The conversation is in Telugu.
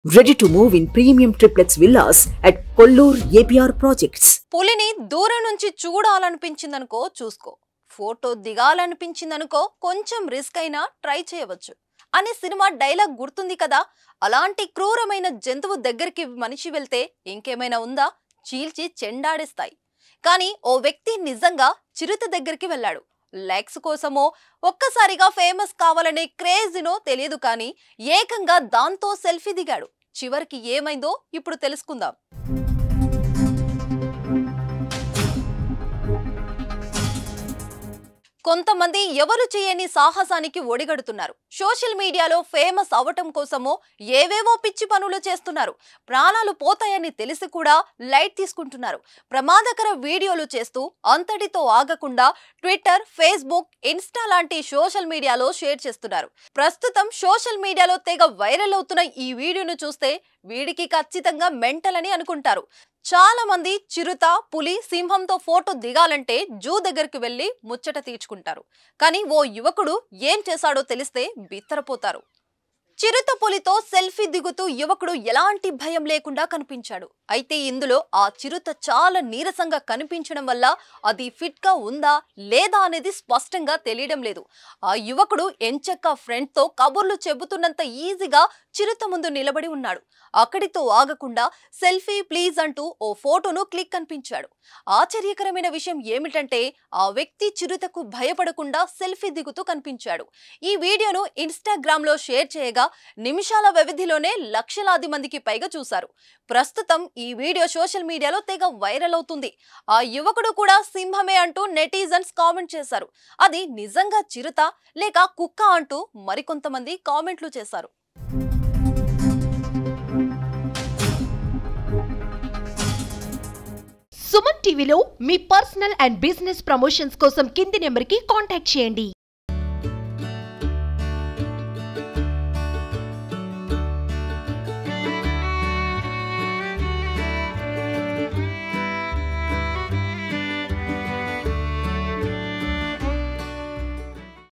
Ready to move in premium triplex villas at Kollur APR Projects. పులిని దూరం నుంచి చూడాలనిపించిందనుకో చూసుకో, ఫోటో దిగాలనిపించిందనుకో కొంచెం రిస్క్ అయినా ట్రై చేయవచ్చు అనే సినిమా డైలాగ్ గుర్తుంది కదా. అలాంటి క్రూరమైన జంతువు దగ్గరికి మనిషి వెళ్తే ఇంకేమైనా ఉందా, చీల్చి చెండాడేస్తాయి. కానీ ఓ వ్యక్తి నిజంగా చిరుత దగ్గరికి వెళ్ళాడు. లైక్స్ కోసమో ఒక్కసారిగా ఫేమస్ కావాలనే క్రేజ్నో తెలియదు, కానీ ఏకంగా దాంతో సెల్ఫీ దిగాడు. చివరికి ఏమైందో ఇప్పుడు తెలుసుకుందాం. కొంతమంది ఎవరు చేయని సాహసానికి ఒడిగడుతున్నారు. సోషల్ మీడియాలో ఫేమస్ అవటం కోసమో ఏవేవో పిచ్చి పనులు చేస్తున్నారు. ప్రాణాలు పోతాయని తెలిసి కూడా లైట్ తీసుకుంటున్నారు. ప్రమాదకర వీడియోలు చేస్తూ అంతటితో ఆగకుండా ట్విట్టర్, ఫేస్బుక్, ఇన్స్టా లాంటి సోషల్ మీడియాలో షేర్ చేస్తున్నారు. ప్రస్తుతం సోషల్ మీడియాలో తెగ వైరల్ అవుతున్న ఈ వీడియోను చూస్తే వీడికి ఖచ్చితంగా మెంటల్ అని అనుకుంటారు. చాలా మంది చిరుత, పులి, సింహంతో ఫోటో దిగాలంటే జూ దగ్గరికి వెళ్లి ముచ్చట తీర్చుకుంటారు. కానీ ఓ యువకుడు ఏం చేశాడో తెలిస్తే బిత్తరపోతారు. చిరుత, పులితో సెల్ఫీ దిగుతూ యువకుడు ఎలాంటి భయం లేకుండా కనిపించాడు. అయితే ఇందులో ఆ చిరుత చాలా నీరసంగా కనిపించడం వల్ల అది ఫిట్ గా ఉందా లేదా అనేది స్పష్టంగా తెలియడం లేదు. ఆ యువకుడు ఎంచక్క ఫ్రెండ్ తో కబుర్లు చెబుతున్నంత ఈజీగా చిరుత ముందు నిలబడి ఉన్నాడు. అక్కడితో ఆగకుండా సెల్ఫీ ప్లీజ్ అంటూ ఓ ఫోటోను క్లిక్ కనిపించాడు. ఆశ్చర్యకరమైన విషయం ఏమిటంటే ఆ వ్యక్తి చిరుతకు భయపడకుండా సెల్ఫీ దిగుతూ కనిపించాడు. ఈ వీడియోను ఇన్స్టాగ్రామ్ లో షేర్ చేయగా నిమిషాల వ్యవధిలోనే లక్షలాది మందికి పైగా చూశారు. ప్రస్తుతం ఈ వీడియో సోషల్ మీడియాలో తెగ వైరల్ అవుతుంది. ఆ యువకుడు కూడా సింహమే అంటూ నెటిజన్స్ కామెంట్ చేశారు. అది నిజంగా చిరుత లేక కుక్క అంటూ మరికొంతమంది కామెంట్లు చేశారు. సుమన్ టీవీలో మీ పర్సనల్ అండ్ బిజినెస్ ప్రమోషన్స్ కోసం కింది నెంబర్కి కాంటాక్ట్ చేయండి.